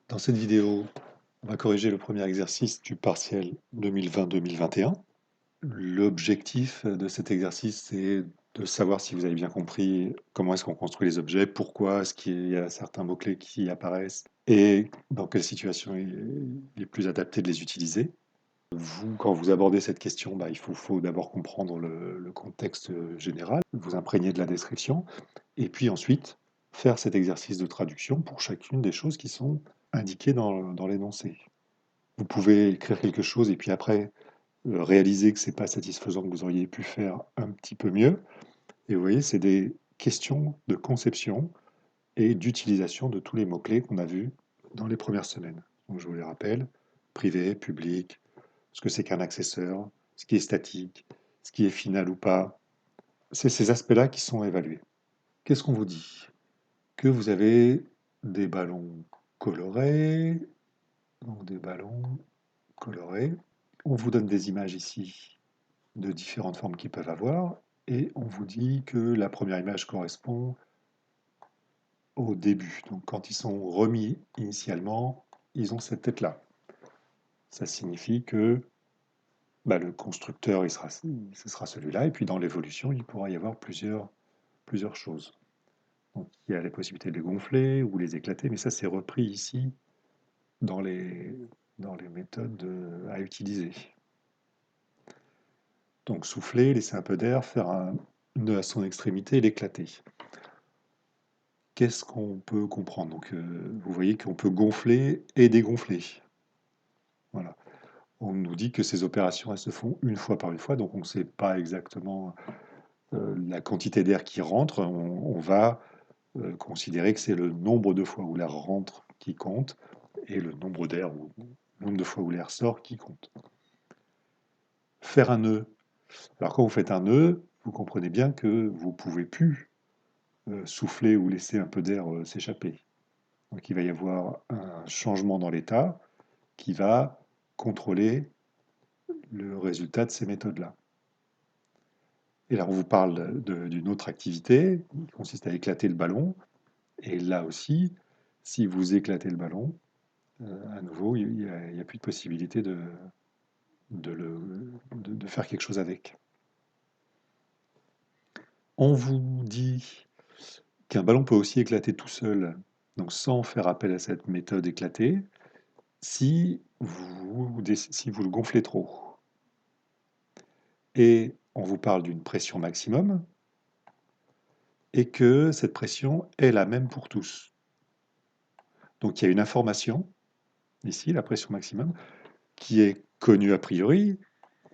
Dans cette vidéo, on va corriger le premier exercice du partiel 2020-2021. L'objectif de cet exercice, c'est de savoir si vous avez bien compris comment est-ce qu'on construit les objets, pourquoi est-ce qu'il y a certains mots-clés qui apparaissent et dans quelle situation il est plus adapté de les utiliser. Vous, quand vous abordez cette question, il faut d'abord comprendre le contexte général, vous imprégner de la description, et puis ensuite faire cet exercice de traduction pour chacune des choses qui sont indiquées dans l'énoncé. Vous pouvez écrire quelque chose et puis après réaliser que ce n'est pas satisfaisant, que vous auriez pu faire un petit peu mieux. Et vous voyez, c'est des questions de conception et d'utilisation de tous les mots-clés qu'on a vus dans les premières semaines. Donc je vous les rappelle, privé, public, ce que c'est qu'un accesseur, ce qui est statique, ce qui est final ou pas. C'est ces aspects-là qui sont évalués. Qu'est-ce qu'on vous dit? Que vous avez des ballons colorés, donc des ballons colorés. On vous donne des images ici de différentes formes qu'ils peuvent avoir, et on vous dit que la première image correspond au début. Donc quand ils sont remis initialement, ils ont cette tête-là. Ça signifie que le constructeur, ce sera celui-là, et puis dans l'évolution, il pourra y avoir plusieurs choses. Donc il y a la possibilité de les gonfler ou les éclater, mais ça c'est repris ici dans les méthodes à utiliser. Donc souffler, laisser un peu d'air, faire un nœud à son extrémité et l'éclater. Qu'est-ce qu'on peut comprendre? Donc vous voyez qu'on peut gonfler et dégonfler. Voilà. On nous dit que ces opérations elles se font une fois par une fois, donc on ne sait pas exactement la quantité d'air qui rentre. On va considérer que c'est le nombre de fois où l'air rentre qui compte et le nombre d'air ou le nombre de fois où l'air sort qui compte. Faire un nœud. Alors quand vous faites un nœud, vous comprenez bien que vous ne pouvez plus souffler ou laisser un peu d'air s'échapper. Donc il va y avoir un changement dans l'état qui va contrôler le résultat de ces méthodes-là. Et là, on vous parle d'une autre activité qui consiste à éclater le ballon. Et là aussi, si vous éclatez le ballon, à nouveau, il n'y a plus de possibilité de faire quelque chose avec. On vous dit qu'un ballon peut aussi éclater tout seul, donc sans faire appel à cette méthode éclatée, si vous le gonflez trop. Et on vous parle d'une pression maximum, et que cette pression est la même pour tous. Donc il y a une information, ici, la pression maximum, qui est connue a priori,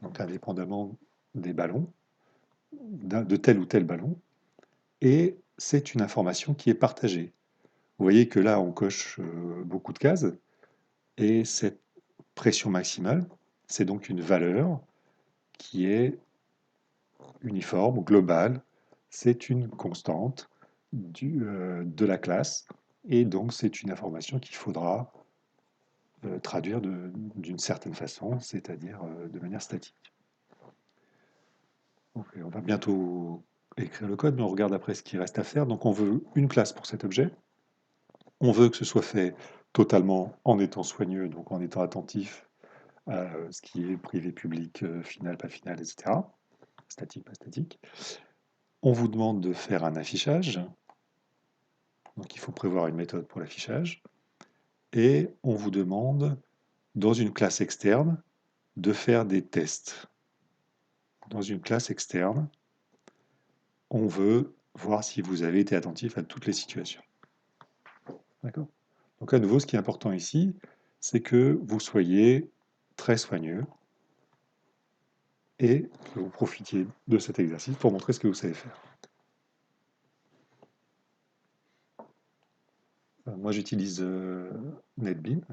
donc indépendamment des ballons, de tel ou tel ballon, et c'est une information qui est partagée. Vous voyez que là, on coche beaucoup de cases, et cette pression maximale, c'est donc une valeur qui est uniforme ou globale, c'est une constante de la classe, et donc c'est une information qu'il faudra traduire d'une certaine façon, c'est-à-dire de manière statique. Okay, on va bientôt écrire le code, mais on regarde après ce qui reste à faire. Donc on veut une classe pour cet objet. On veut que ce soit fait totalement en étant soigneux, donc en étant attentif à ce qui est privé, public, final, pas final, etc. Statique, pas statique. On vous demande de faire un affichage. Donc il faut prévoir une méthode pour l'affichage. Et on vous demande, dans une classe externe, de faire des tests. Dans une classe externe, on veut voir si vous avez été attentif à toutes les situations. D'accord? Donc à nouveau, ce qui est important ici, c'est que vous soyez très soigneux et que vous profitiez de cet exercice pour montrer ce que vous savez faire. Moi, j'utilise NetBeans.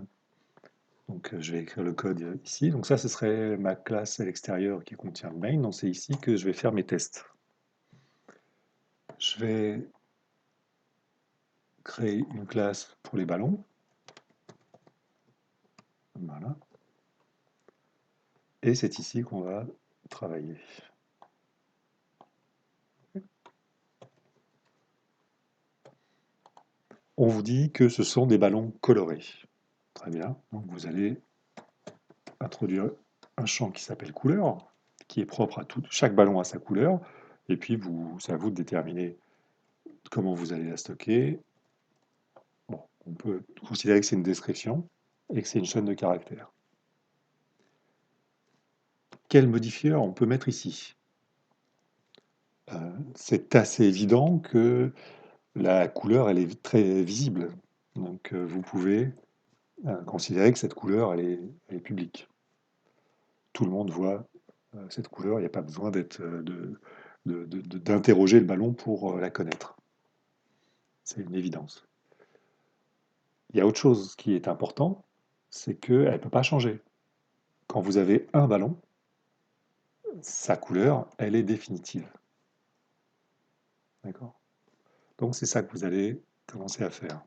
Donc, je vais écrire le code ici. Donc ça, ce serait ma classe à l'extérieur qui contient le main. Donc c'est ici que je vais faire mes tests. Je vais créer une classe pour les ballons. Voilà. Et c'est ici qu'on va travailler. On vous dit que ce sont des ballons colorés. Très bien. Donc vous allez introduire un champ qui s'appelle couleur, qui est propre à tout. Chaque ballon a sa couleur. Et puis c'est à vous de déterminer comment vous allez la stocker. Bon, on peut considérer que c'est une description et que c'est une chaîne de caractères. Quel modifieur on peut mettre ici? C'est assez évident que la couleur, elle est très visible. Donc vous pouvez considérer que cette couleur, elle est publique. Tout le monde voit cette couleur, il n'y a pas besoin d'interroger le ballon pour la connaître. C'est une évidence. Il y a autre chose qui est important, c'est qu'elle ne peut pas changer. Quand vous avez un ballon, sa couleur, elle est définitive. D'accord? Donc c'est ça que vous allez commencer à faire.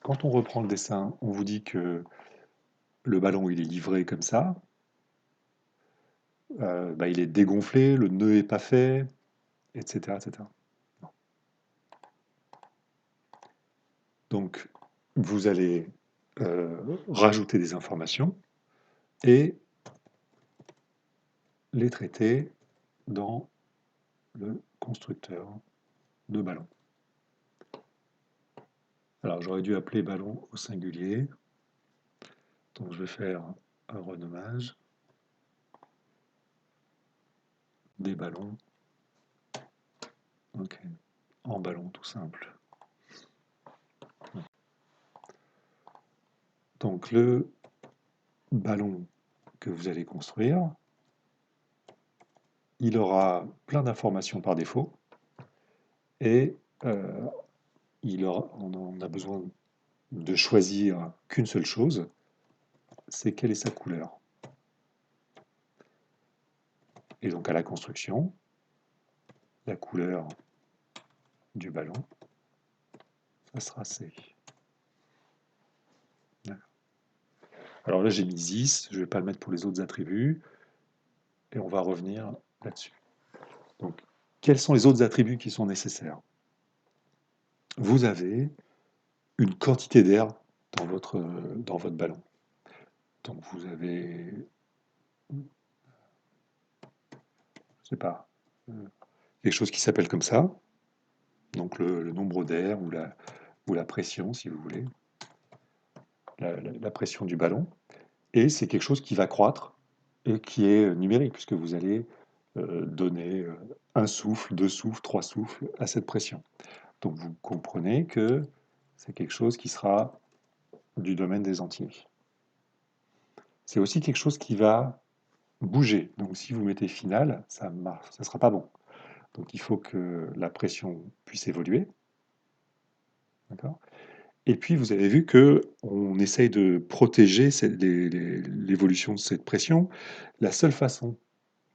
Quand on reprend le dessin, on vous dit que le ballon il est livré comme ça, il est dégonflé, le nœud n'est pas fait, etc., etc. Donc vous allez rajouter des informations et les traiter dans le constructeur de ballon. Alors j'aurais dû appeler ballon au singulier, donc je vais faire un renommage des ballons, ok, en ballon tout simple. Donc le ballon que vous allez construire, il aura plein d'informations par défaut et on a besoin de choisir qu'une seule chose, c'est quelle est sa couleur. Et donc à la construction, la couleur du ballon, ça sera C. Alors là j'ai mis 10, je ne vais pas le mettre pour les autres attributs, et on va revenir là-dessus. Donc quels sont les autres attributs qui sont nécessaires? Vous avez une quantité d'air dans votre ballon. Donc vous avez, je ne sais pas, quelque chose qui s'appelle comme ça, donc le nombre d'air ou la pression, si vous voulez, la pression du ballon, et c'est quelque chose qui va croître et qui est numérique, puisque vous allez donner un souffle, deux souffles, trois souffles à cette pression. Donc vous comprenez que c'est quelque chose qui sera du domaine des entiers. C'est aussi quelque chose qui va bouger. Donc si vous mettez final, ça ne sera pas bon. Donc il faut que la pression puisse évoluer. D'accord ? Et puis vous avez vu que on essaye de protéger l'évolution de cette pression. La seule façon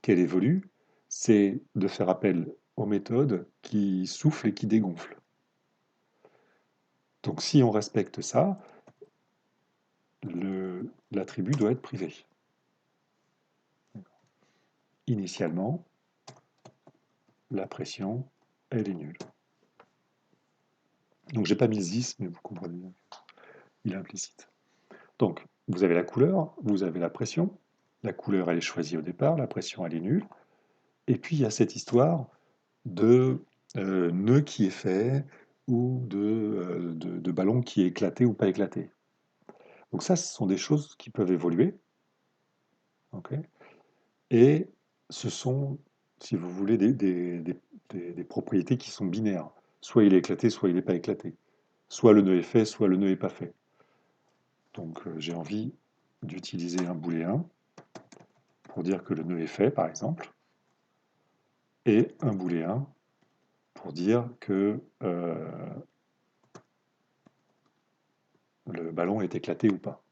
qu'elle évolue, c'est de faire appel aux méthodes qui soufflent et qui dégonflent. Donc si on respecte ça, l'attribut doit être privé. Initialement, la pression, elle est nulle. Donc j'ai pas mis 10, mais vous comprenez, il est implicite. Donc vous avez la couleur, vous avez la pression. La couleur, elle est choisie au départ, la pression, elle est nulle. Et puis il y a cette histoire de nœud qui est fait ou de ballon qui est éclaté ou pas éclaté. Donc ça, ce sont des choses qui peuvent évoluer. Okay, et ce sont, si vous voulez, des propriétés qui sont binaires. Soit il est éclaté, soit il n'est pas éclaté. Soit le nœud est fait, soit le nœud n'est pas fait. Donc j'ai envie d'utiliser un booléen pour dire que le nœud est fait, par exemple, et un booléen pour dire que le ballon est éclaté ou pas.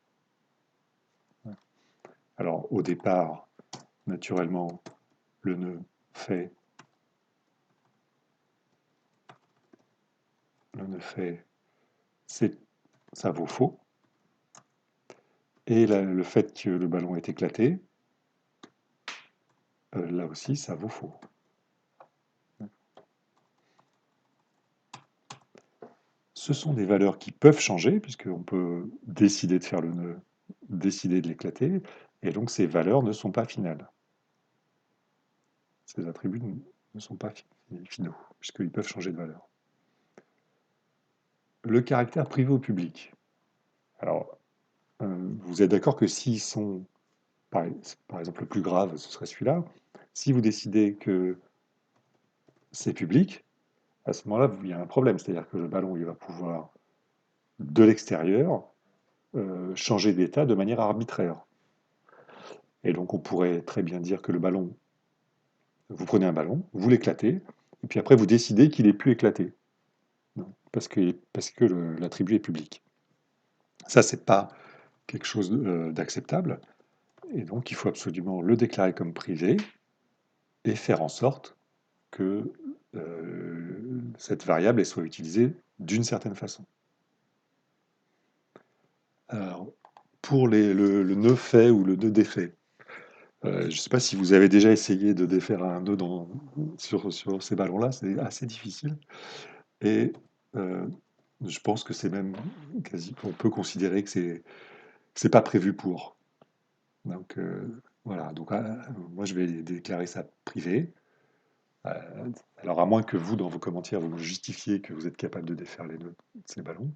Alors au départ, naturellement, le nœud fait, ça vaut faux. Et le fait que le ballon est éclaté, là aussi, ça vaut faux. ce sont des valeurs qui peuvent changer, puisqu'on peut décider de faire le nœud, décider de l'éclater, et donc ces valeurs ne sont pas finales. Ces attributs ne sont pas finaux, puisqu'ils peuvent changer de valeur. Le caractère privé ou public. Alors, vous êtes d'accord que s'ils sont, par exemple, le plus grave, ce serait celui-là. Si vous décidez que c'est public, à ce moment-là, il y a un problème. C'est-à-dire que le ballon, il va pouvoir, de l'extérieur, changer d'état de manière arbitraire. Et donc, on pourrait très bien dire que le ballon, vous prenez un ballon, vous l'éclatez, et puis après, vous décidez qu'il est plus éclaté. Non, parce que l'attribut est public. Ça, c'est pas quelque chose d'acceptable. Et donc, il faut absolument le déclarer comme privé et faire en sorte que cette variable elle soit utilisée d'une certaine façon. Alors, pour le nœud fait ou le nœud défait, je ne sais pas si vous avez déjà essayé de défaire un nœud sur ces ballons-là, c'est assez difficile. Et je pense que c'est même quasi, on peut considérer que c'est pas prévu pour. Donc voilà, donc moi je vais déclarer ça privé. Euh, alors à moins que vous, dans vos commentaires, vous me justifiez que vous êtes capable de défaire les nœuds de ces ballons,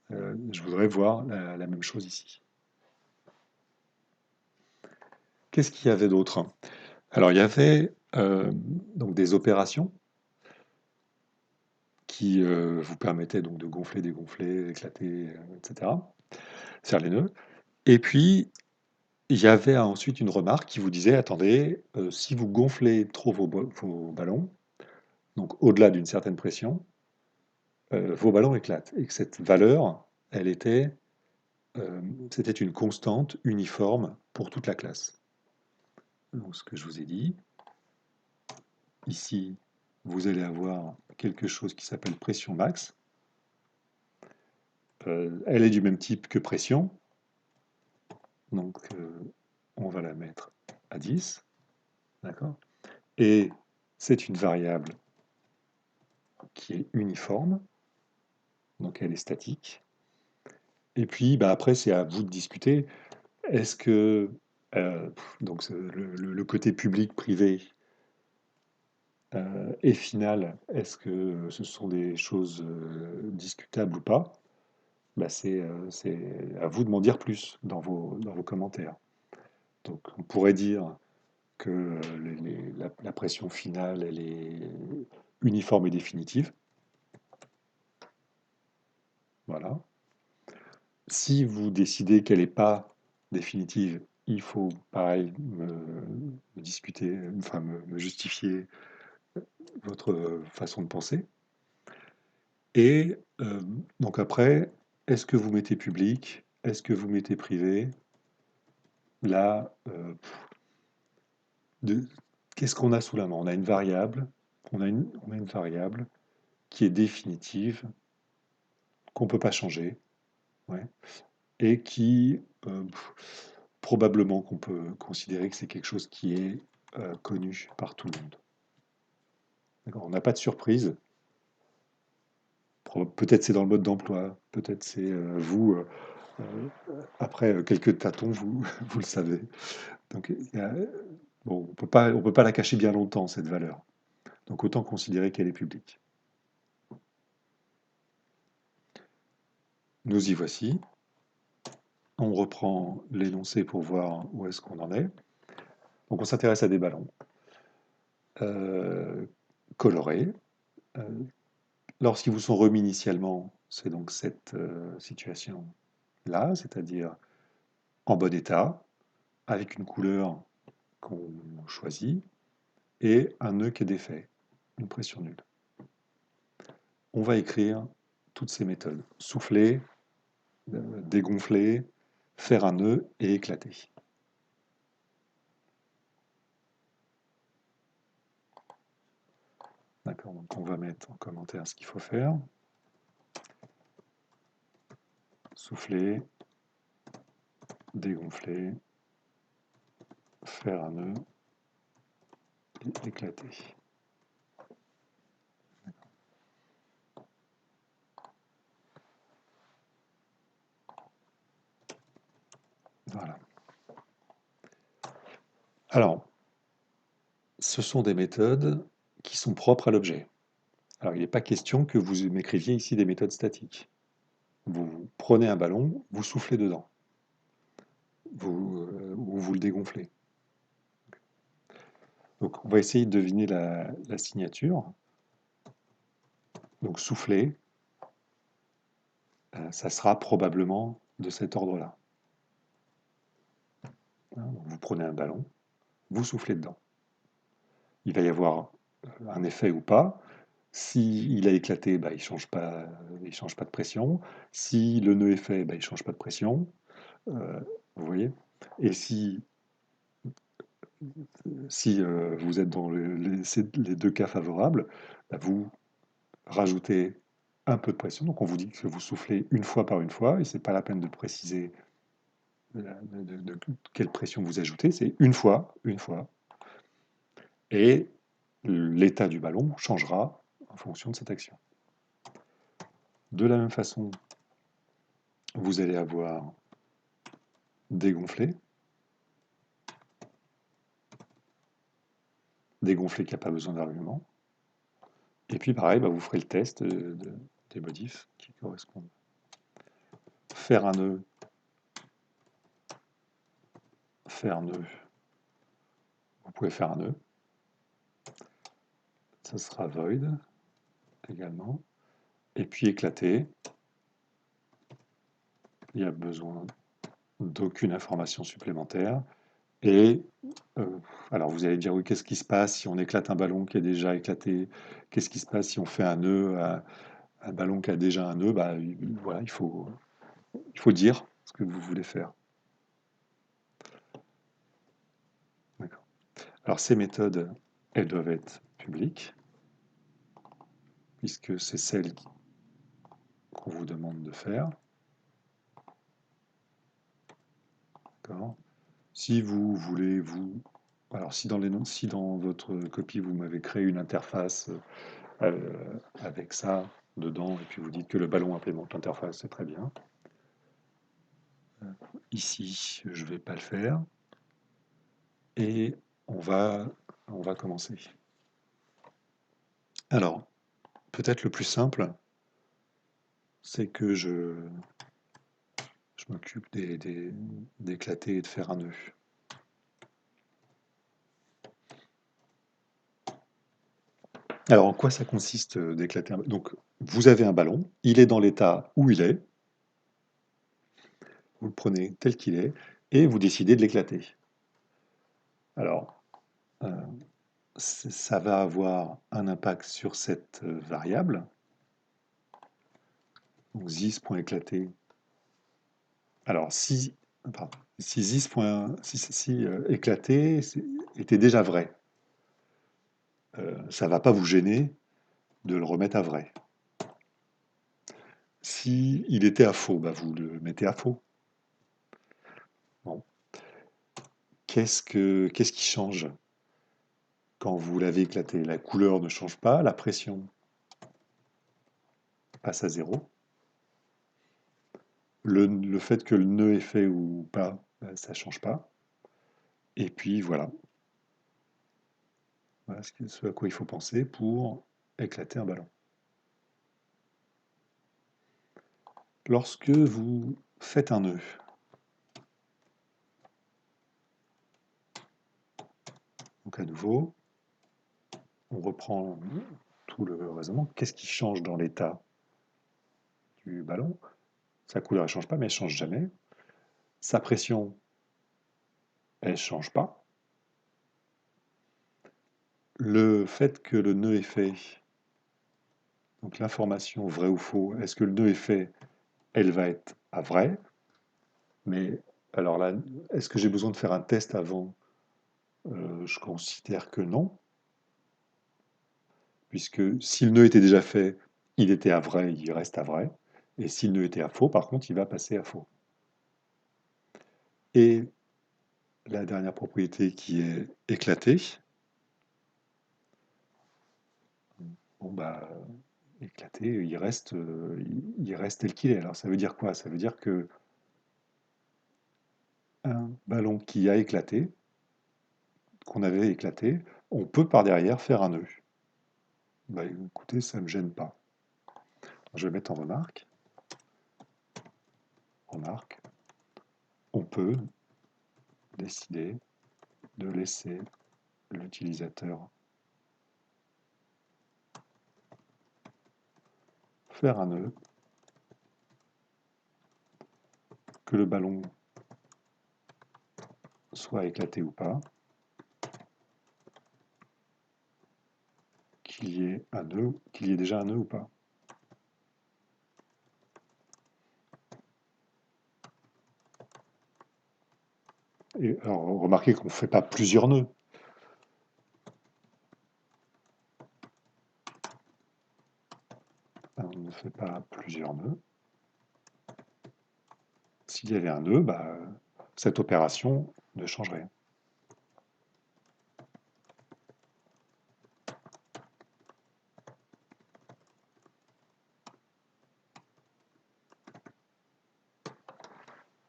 je voudrais voir la même chose ici. Qu'est-ce qu'il y avait d'autre? Alors il y avait donc des opérations qui vous permettaient donc de gonfler, dégonfler, éclater, etc. Faire les nœuds. Et puis il y avait ensuite une remarque qui vous disait, attendez, si vous gonflez trop vos ballons, donc au-delà d'une certaine pression, vos ballons éclatent. Et que cette valeur, elle était, c'était une constante uniforme pour toute la classe. Donc ce que je vous ai dit, ici, vous allez avoir quelque chose qui s'appelle pression max. Elle est du même type que pression, donc on va la mettre à 10, d'accord? Et c'est une variable qui est uniforme, donc elle est statique. Et puis bah, après, c'est à vous de discuter. Est-ce que donc le côté public-privé et final, est-ce que ce sont des choses discutables ou pas? Bah, c'est à vous de m'en dire plus dans vos commentaires. Donc on pourrait dire que la pression finale, elle est uniforme et définitive. Voilà. Si vous décidez qu'elle n'est pas définitive, il faut, pareil, me discuter, enfin me justifier votre façon de penser. Et donc après, est-ce que vous mettez public? Est-ce que vous mettez privé? Là, qu'est-ce qu'on a sous la main? On a une variable, on a une variable qui est définitive, qu'on ne peut pas changer, ouais, et qui probablement qu'on peut considérer que c'est quelque chose qui est connu par tout le monde. On n'a pas de surprise. Peut-être c'est dans le mode d'emploi, peut-être c'est vous, après quelques tâtons, vous, vous le savez. Donc, bon, on peut pas la cacher bien longtemps, cette valeur. Donc autant considérer qu'elle est publique. Nous y voici. On reprend l'énoncé pour voir où est-ce qu'on en est. Donc on s'intéresse à des ballons colorés. Euh, Lorsqu'ils vous sont remis initialement, c'est donc cette situation-là, c'est-à-dire en bon état, avec une couleur qu'on choisit, et un nœud qui est défait, une pression nulle. On va écrire toutes ces méthodes. Souffler, dégonfler, faire un nœud et éclater. D'accord, donc on va mettre en commentaire ce qu'il faut faire. Souffler, dégonfler, faire un nœud et éclater. Voilà. Alors, ce sont des méthodes qui sont propres à l'objet. Alors, il n'est pas question que vous m'écriviez ici des méthodes statiques. Vous prenez un ballon, vous soufflez dedans, ou vous le dégonflez. Donc, on va essayer de deviner la signature. Donc, souffler, ça sera probablement de cet ordre-là. Hein, vous prenez un ballon, vous soufflez dedans. Il va y avoir un effet ou pas. S'il a éclaté, bah, il ne change pas de pression. Si le nœud est fait, bah, il ne change pas de pression. Vous voyez? Et si vous êtes dans les deux cas favorables, bah, vous rajoutez un peu de pression. Donc on vous dit que vous soufflez une fois par une fois, et c'est pas la peine de préciser de quelle pression vous ajoutez, c'est une fois, et l'état du ballon changera en fonction de cette action. De la même façon, vous allez avoir dégonflé qui n'a pas besoin d'argument. Et puis pareil, bah, vous ferez le test des modifs qui correspondent. Faire un nœud, faire nœud, vous pouvez faire un nœud. Ça sera void également. Et puis éclater, il n'y a besoin d'aucune information supplémentaire. Et alors vous allez dire, oui, qu'est-ce qui se passe si on éclate un ballon qui est déjà éclaté? Qu'est-ce qui se passe si on fait un nœud à un ballon qui a déjà un nœud? Bah, voilà, il faut dire ce que vous voulez faire. D'accord. Alors ces méthodes, elles doivent être publiques, puisque c'est celles qu'on vous demande de faire. D'accord. Si vous voulez, alors si dans votre copie vous m'avez créé une interface avec ça dedans, et puis vous dites que le ballon implémente l'interface, c'est très bien. Ici, je ne vais pas le faire. Et on va commencer. Alors, peut-être le plus simple, c'est que je m'occupe d'éclater et de faire un nœud. Alors, en quoi ça consiste d'éclater un ballon? Donc, vous avez un ballon, il est dans l'état où il est, vous le prenez tel qu'il est, et vous décidez de l'éclater. Alors, ça va avoir un impact sur cette variable. Donc, zis.éclater. Alors, si éclater était déjà vrai, ça ne va pas vous gêner de le remettre à vrai. Si il était à faux, bah vous le mettez à faux. Bon. Qu'est-ce qui change quand vous l'avez éclaté? La couleur ne change pas, la pression passe à 0. Le fait que le nœud est fait ou pas, ça ne change pas. Et puis voilà. Voilà ce à quoi il faut penser pour éclater un ballon. Lorsque vous faites un nœud, donc à nouveau, on reprend tout le raisonnement. Qu'est-ce qui change dans l'état du ballon? Sa couleur ne change pas, mais elle ne change jamais. Sa pression, elle ne change pas. Le fait que le nœud est fait, donc l'information vrai ou faux, est-ce que le nœud est fait? Elle va être à vrai. Mais alors là, est-ce que j'ai besoin de faire un test avant? Je considère que non, puisque si le nœud était déjà fait, il était à vrai, il reste à vrai. Et si le nœud était à faux, par contre, il va passer à faux. Et la dernière propriété qui est éclatée, bon bah éclaté, il reste tel qu'il est. Alors ça veut dire quoi? Ça veut dire que un ballon qui a éclaté, qu'on avait éclaté, on peut par derrière faire un nœud. Bah, écoutez, ça ne me gêne pas. Je vais mettre en remarque. Remarque. On peut décider de laisser l'utilisateur faire un nœud, que le ballon soit éclaté ou pas, qu'il y ait un nœud, qu'il y ait déjà un nœud ou pas. Et alors, remarquez qu'on ne fait pas plusieurs nœuds. On ne fait pas plusieurs nœuds. S'il y avait un nœud, bah, cette opération ne change rien.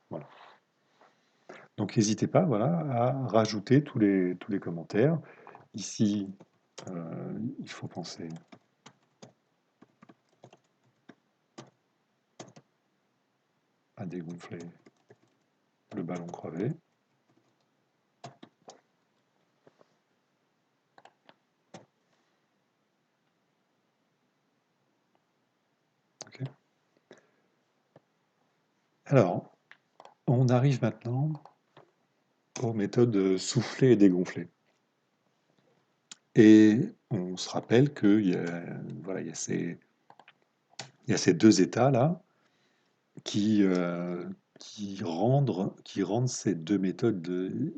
Voilà. Donc n'hésitez pas, voilà, à rajouter tous les commentaires. Ici, il faut penser à dégonfler le ballon crevé. Okay. Alors, on arrive maintenant aux méthodes souffler et dégonfler. Et on se rappelle qu'il y a, voilà, il y a ces deux états-là qui, qui rendent ces deux méthodes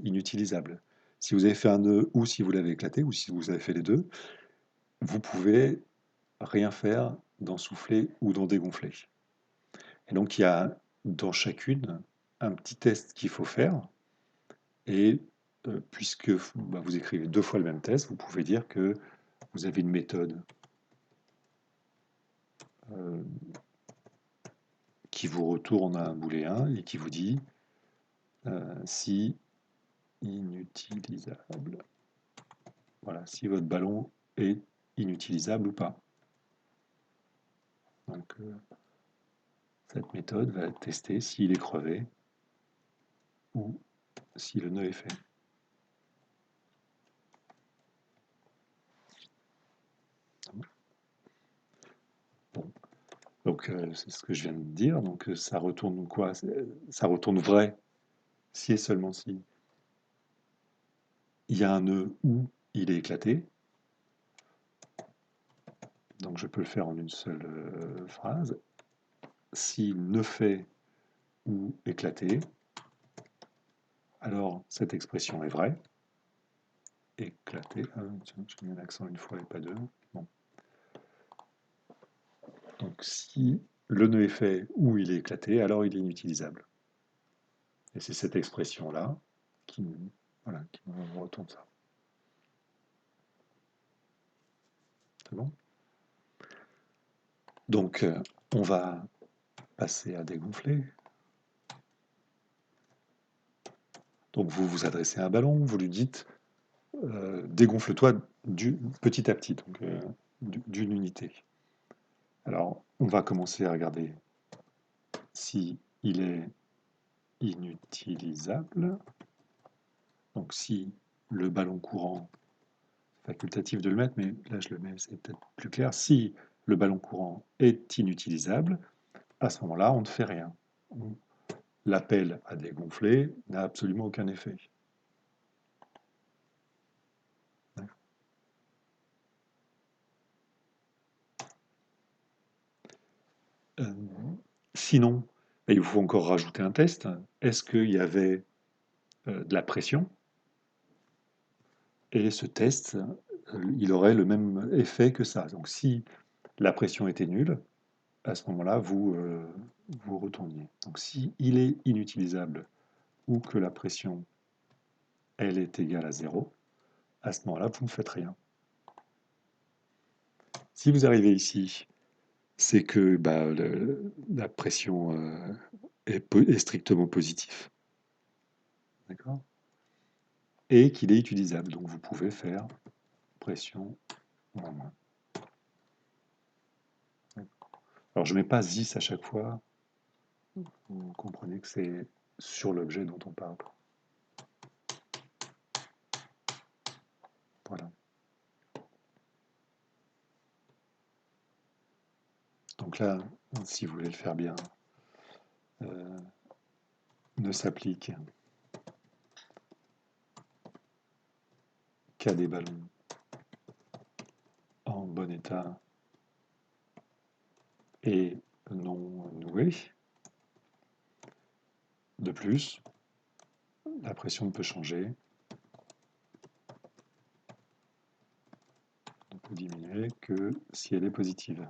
inutilisables. Si vous avez fait un nœud ou si vous l'avez éclaté, ou si vous avez fait les deux, vous pouvez rien faire dans souffler ou dans dégonfler. Et donc il y a dans chacune un petit test qu'il faut faire. Et puisque bah, vous écrivez deux fois le même test, vous pouvez dire que vous avez une méthode euh, qui vous retourne un booléen et qui vous dit si inutilisable. Voilà, si votre ballon est inutilisable ou pas. Donc cette méthode va tester s'il est crevé ou si le nœud est fait. Bon. Donc c'est ce que je viens de dire. Donc ça retourne quoi? Ça retourne vrai si et seulement si il y a un nœud ou il est éclaté. Donc je peux le faire en une seule phrase. Si nœud fait ou éclaté, alors cette expression est vraie. Éclaté. Ah, tiens, j'ai mis un accent une fois et pas deux. Bon. Donc si le nœud est fait ou il est éclaté, alors il est inutilisable. Et c'est cette expression-là qui, voilà, qui me retourne ça. C'est bon? Donc on va passer à dégonfler. Donc vous vous adressez à un ballon, vous lui dites dégonfle-toi petit à petit, donc d'une unité. Alors on va commencer à regarder si il est inutilisable. Donc si le ballon courant, facultatif de le mettre, mais là je le mets, c'est peut-être plus clair. Si le ballon courant est inutilisable, à ce moment-là, on ne fait rien. L'appel à dégonfler n'a absolument aucun effet. Euh, Sinon, il faut encore rajouter un test. Est-ce qu'il y avait de la pression? Et ce test, il aurait le même effet que ça. Donc si la pression était nulle, à ce moment-là, vous retourniez. Donc si il est inutilisable ou que la pression, elle est égale à 0, à ce moment-là, vous ne faites rien. Si vous arrivez ici, c'est que bah, la pression est strictement positive. d'accord? Et qu'il est utilisable. Donc vous pouvez faire pression en moins. Alors je ne mets pas this à chaque fois. Vous comprenez que c'est sur l'objet dont on parle. Voilà. Donc là, si vous voulez le faire bien, ne s'applique qu'à des ballons en bon état et non noués. De plus, la pression ne peut changer. On peut diminuer que si elle est positive.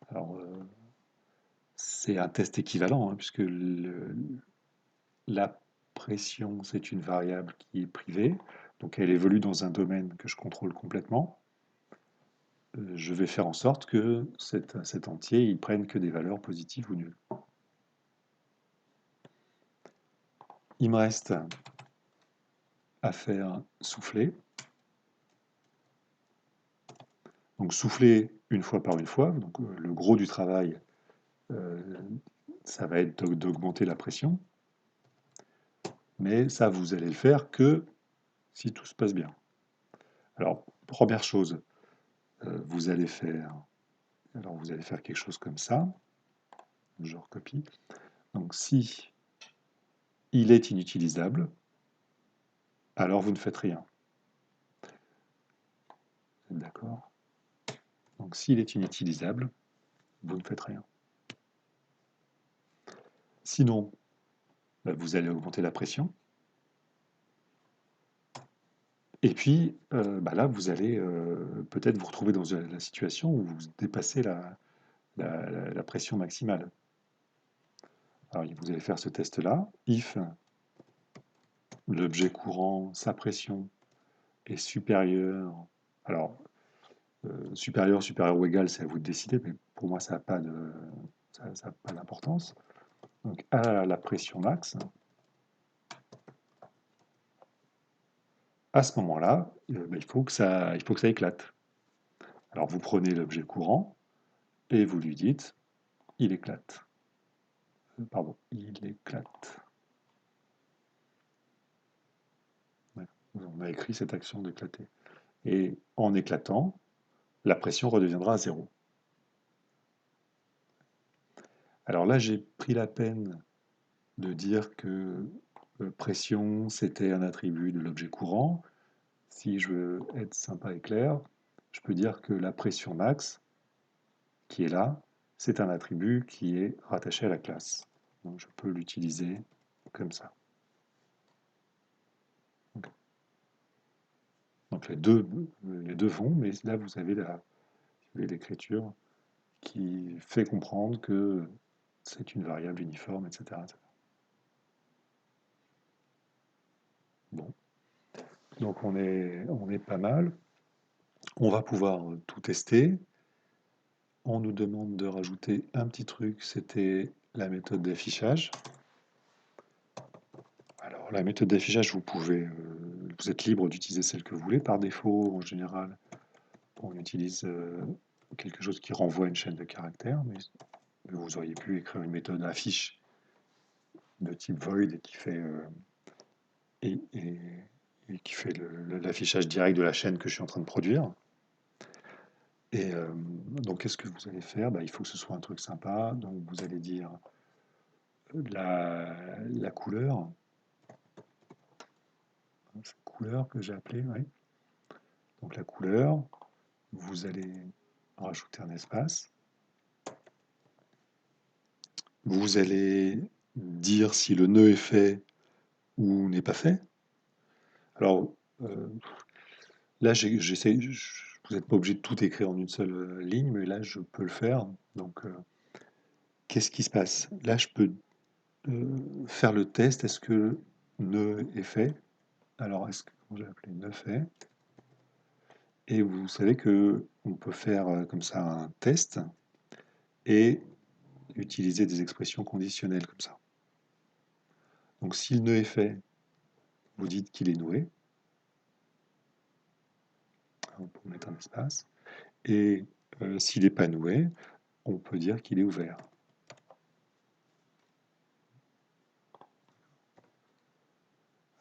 Alors, c'est un test équivalent, hein, puisque la pression, c'est une variable qui est privée, donc elle évolue dans un domaine que je contrôle complètement. Je vais faire en sorte que cet entier, il prenne que des valeurs positives ou nulles. Il me reste à faire souffler. Donc souffler une fois par une fois, donc le gros du travail, ça va être d'augmenter la pression, mais ça, vous allez le faire que si tout se passe bien. Alors, première chose, vous allez faire, vous allez faire quelque chose comme ça, je recopie. Donc si il est inutilisable, alors vous ne faites rien. D'accord? Donc s'il est inutilisable, vous ne faites rien. Sinon, vous allez augmenter la pression. Et puis, là, vous allez peut-être vous retrouver dans la situation où vous dépassez la pression maximale. Alors, vous allez faire ce test-là. If l'objet courant, sa pression, est supérieure. Alors, supérieur ou égal, c'est à vous de décider, mais pour moi, ça n'a pas d'importance. Donc, à la pression max, à ce moment-là, il faut que ça éclate. Alors, vous prenez l'objet courant et vous lui dites, il éclate. Pardon, il éclate. Ouais, on a écrit cette action d'éclater. Et en éclatant, la pression redeviendra à zéro. Alors là, j'ai pris la peine de dire que pression, c'était un attribut de l'objet courant. Si je veux être sympa et clair, je peux dire que la pression max, qui est là, c'est un attribut qui est rattaché à la classe. Donc je peux l'utiliser comme ça. Donc les deux vont, mais là vous avez l'écriture qui fait comprendre que c'est une variable uniforme, etc. Bon, donc on est pas mal. On va pouvoir tout tester. On nous demande de rajouter un petit truc, c'était la méthode d'affichage. Alors la méthode d'affichage, vous êtes libre d'utiliser celle que vous voulez. Par défaut, en général, on utilise quelque chose qui renvoie à une chaîne de caractères, mais vous auriez pu écrire une méthode affiche de type void et qui fait l'affichage direct de la chaîne que je suis en train de produire. Et donc, qu'est-ce que vous allez faire? Il faut que ce soit un truc sympa. Donc, vous allez dire la couleur, cette couleur que j'ai appelée, oui. Donc, la couleur, vous allez rajouter un espace. Vous allez dire si le nœud est fait ou n'est pas fait. Alors, là, vous n'êtes pas obligé de tout écrire en une seule ligne, mais là, je peux le faire. Donc, qu'est-ce qui se passe? Là, je peux faire le test. Est-ce que le nœud est fait? Alors, comment j'ai appelé nœud fait? Et vous savez que on peut faire comme ça un test et utiliser des expressions conditionnelles comme ça. Donc si le nœud est fait, vous dites qu'il est noué. On peut mettre un espace. Et s'il n'est pas noué, on peut dire qu'il est ouvert.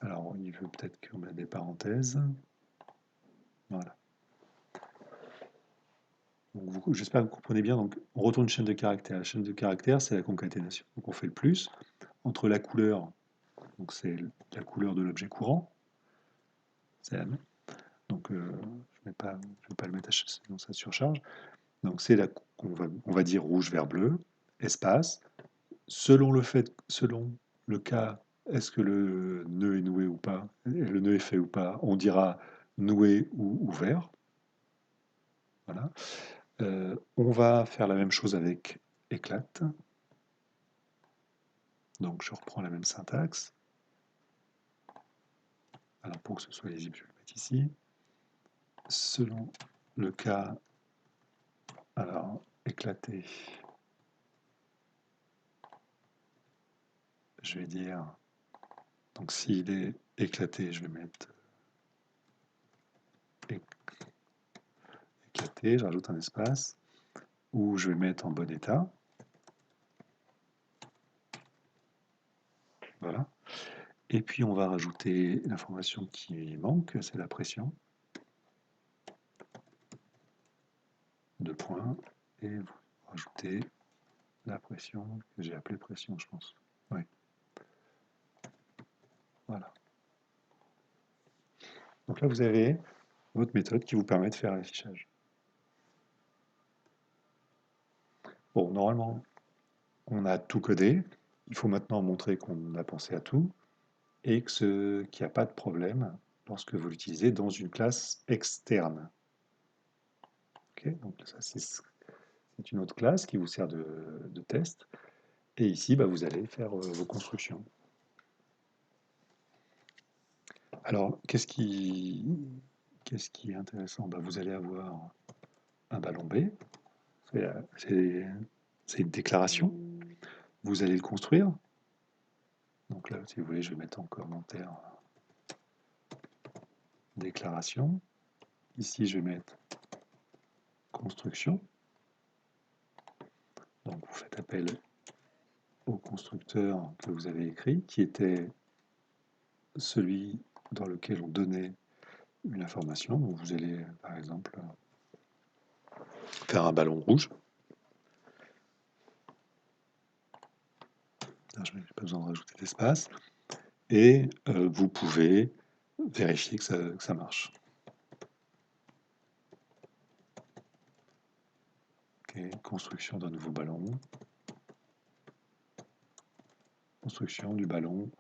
Alors, il veut peut-être qu'on mette des parenthèses. Voilà. J'espère que vous comprenez bien. Donc, on retourne une chaîne de caractères. La chaîne de caractères, c'est la concaténation. Donc, on fait le plus entre la couleur, donc c'est la couleur de l'objet courant, c'est la même. Donc, je ne vais pas le mettre sinon ça surcharge. Donc, c'est on va dire rouge, vert, bleu, espace. Selon le cas, est-ce que le nœud est noué ou pas, le nœud est fait ou pas, on dira noué ou ouvert. Voilà. On va faire la même chose avec éclate. Donc je reprends la même syntaxe. Alors pour que ce soit lisible, je vais le mettre ici. Selon le cas, alors éclaté, je vais dire, donc s'il est éclaté, je vais mettre éclaté, je rajoute un espace, ou je vais mettre en bon état. Voilà. Et puis on va rajouter l'information qui manque, c'est la pression. 2 points. Et vous rajoutez la pression, que j'ai appelée pression, je pense. Oui. Voilà. Donc là, vous avez votre méthode qui vous permet de faire l'affichage. Bon, normalement, on a tout codé. Il faut maintenant montrer qu'on a pensé à tout et qu'il n'y a pas de problème lorsque vous l'utilisez dans une classe externe. Okay, donc ça, c'est une autre classe qui vous sert de test. Et ici, bah, vous allez faire vos constructions. Alors, qu'est-ce qui est intéressant? Bah, vous allez avoir un ballon B. C'est une déclaration. Vous allez le construire. Donc là, si vous voulez, je vais mettre en commentaire déclaration. Ici, je vais mettre construction. Donc vous faites appel au constructeur que vous avez écrit, qui était celui dans lequel on donnait une information. Donc vous allez, par exemple, faire un ballon rouge. Je n'ai pas besoin de rajouter d'espace. Et vous pouvez vérifier que ça marche. Okay. Construction d'un nouveau ballon. Construction du ballon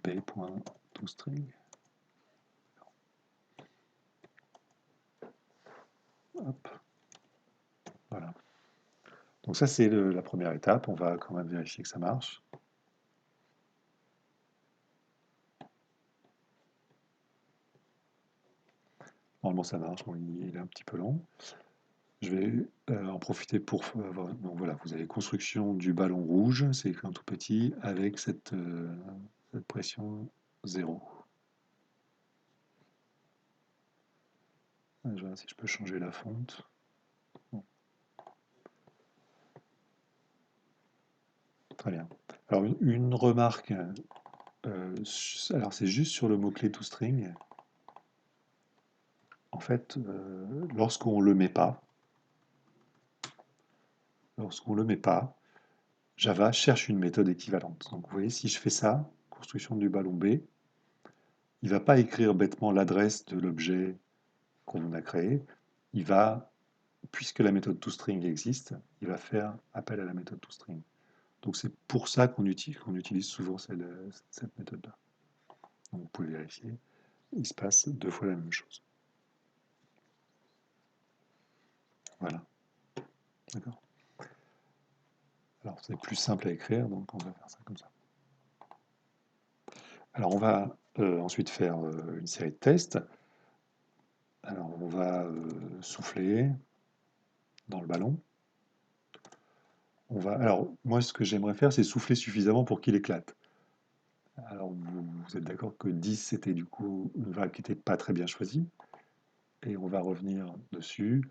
b.toString. Hop. Voilà. Donc ça, c'est la première étape. On va quand même vérifier que ça marche. Normalement, ça marche. Bon, il est un petit peu long. Je vais en profiter pour avoir... Donc voilà, vous avez construction du ballon rouge, c'est écrit en tout petit, avec cette pression 0. Je vais si je peux changer la fonte. Bon. Très bien. Alors, une remarque, alors c'est juste sur le mot-clé toString. En fait, lorsqu'on ne le met pas, Java cherche une méthode équivalente. Donc vous voyez, si je fais ça, construction du ballon B, il ne va pas écrire bêtement l'adresse de l'objet qu'on a créé. Il va, puisque la méthode toString existe, il va faire appel à la méthode toString. Donc c'est pour ça qu'on utilise souvent cette méthode-là. Vous pouvez vérifier, il se passe 2 fois la même chose. Voilà. D'accord. Alors c'est plus simple à écrire, donc on va faire ça comme ça. Alors on va ensuite faire une série de tests. Alors on va souffler dans le ballon. Alors, moi, ce que j'aimerais faire, c'est souffler suffisamment pour qu'il éclate. Alors, vous êtes d'accord que 10, c'était du coup une vague qui n'était pas très bien choisie. Et on va revenir dessus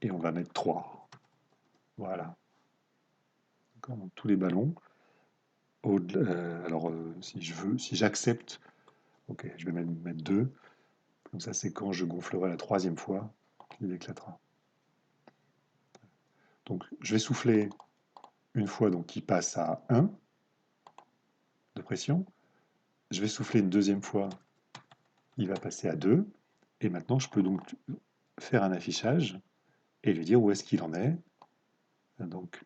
et on va mettre 3. Voilà. D'accord, donc tous les ballons. Alors, si j'accepte, ok, je vais mettre 2. Comme ça, c'est quand je gonflerai la troisième fois qu'il éclatera. Donc, je vais souffler une fois, donc il passe à 1 de pression. Je vais souffler une deuxième fois, il va passer à 2. Et maintenant, je peux donc faire un affichage et lui dire où est-ce qu'il en est. Donc,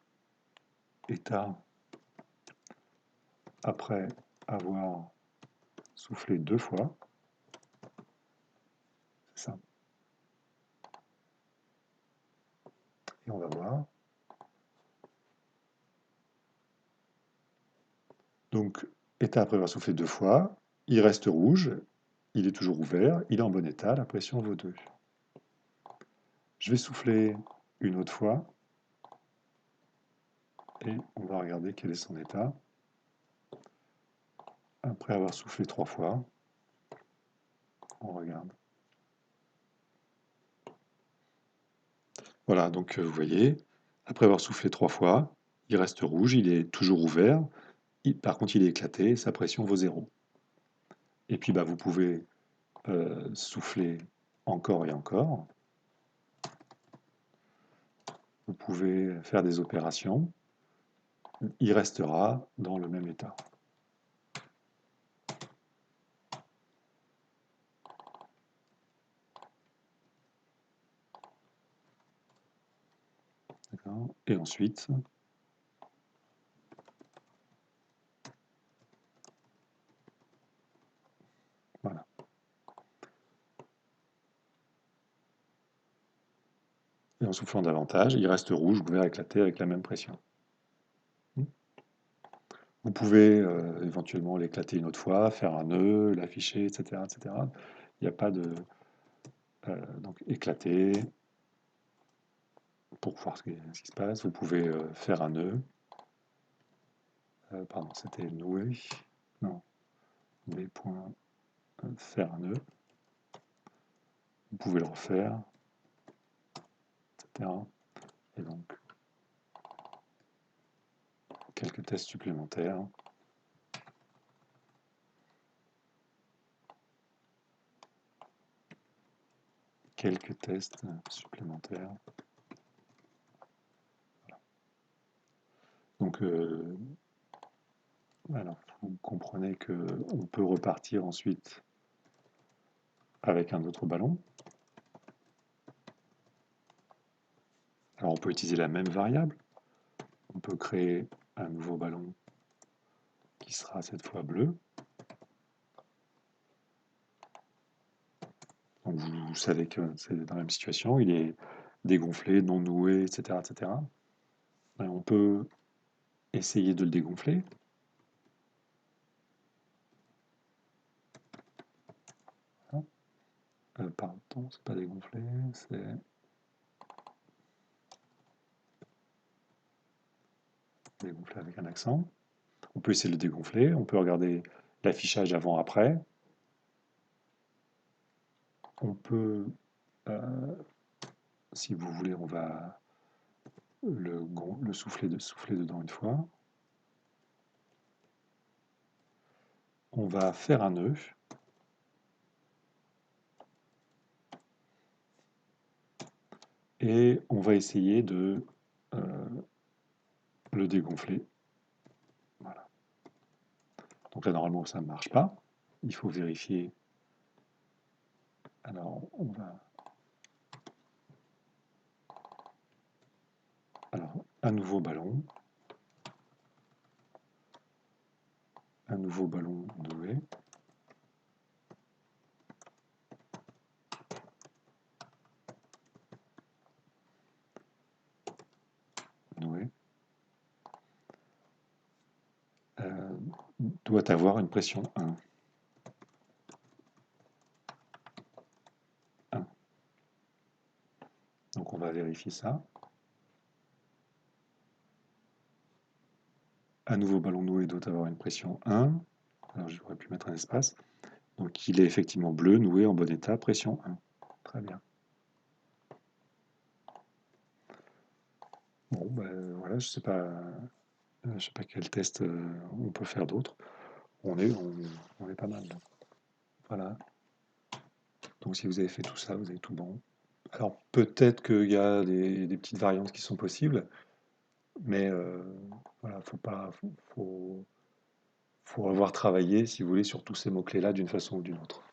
état après avoir soufflé 2 fois. C'est ça. Et on va voir. Donc, état après avoir soufflé 2 fois, il reste rouge, il est toujours ouvert, il est en bon état, la pression vaut 2. Je vais souffler une autre fois, et on va regarder quel est son état. Après avoir soufflé 3 fois, on regarde. Voilà, donc vous voyez, après avoir soufflé 3 fois, il reste rouge, il est toujours ouvert, par contre il est éclaté, sa pression vaut 0. Et puis bah, vous pouvez souffler encore et encore. Vous pouvez faire des opérations. Il restera dans le même état. Et ensuite, voilà. Et en soufflant davantage, il reste rouge, ouvert, éclaté avec la même pression. Vous pouvez éventuellement l'éclater une autre fois, faire un nœud, l'afficher, etc., etc. Il n'y a pas de... donc éclater, pour voir ce qui se passe. Vous pouvez faire un nœud. Pardon, c'était nouer. Non, nouer point, faire un nœud. Vous pouvez le refaire, etc. Et donc, quelques tests supplémentaires. Quelques tests supplémentaires. Voilà. Donc, alors, vous comprenez qu'on peut repartir ensuite avec un autre ballon. Alors, on peut utiliser la même variable. On peut créer un nouveau ballon qui sera cette fois bleu. Donc, vous savez que c'est dans la même situation. Il est dégonflé, non noué, etc., etc. Et on peut essayer de le dégonfler. Pardon, c'est pas dégonflé, c'est dégonflé avec un accent. On peut essayer de le dégonfler, on peut regarder l'affichage avant-après. On peut, si vous voulez, on va le souffler dedans une fois. On va faire un nœud. Et on va essayer de le dégonfler. Voilà. Donc là, normalement, ça ne marche pas. Il faut vérifier. Alors, on va... Alors, un nouveau ballon. Un nouveau ballon noué. Noué. Doit avoir une pression 1. 1. Donc on va vérifier ça. un nouveau ballon noué doit avoir une pression 1. Alors j'aurais pu mettre un espace. Donc il est effectivement bleu, noué, en bon état, pression 1. Très bien. Bon, ben voilà, je sais pas quel test on peut faire d'autre. On est pas mal. Voilà. Donc si vous avez fait tout ça, vous avez tout bon. Alors peut-être qu'il y a des petites variantes qui sont possibles, mais voilà, faut avoir travaillé, si vous voulez, sur tous ces mots-clés-là d'une façon ou d'une autre.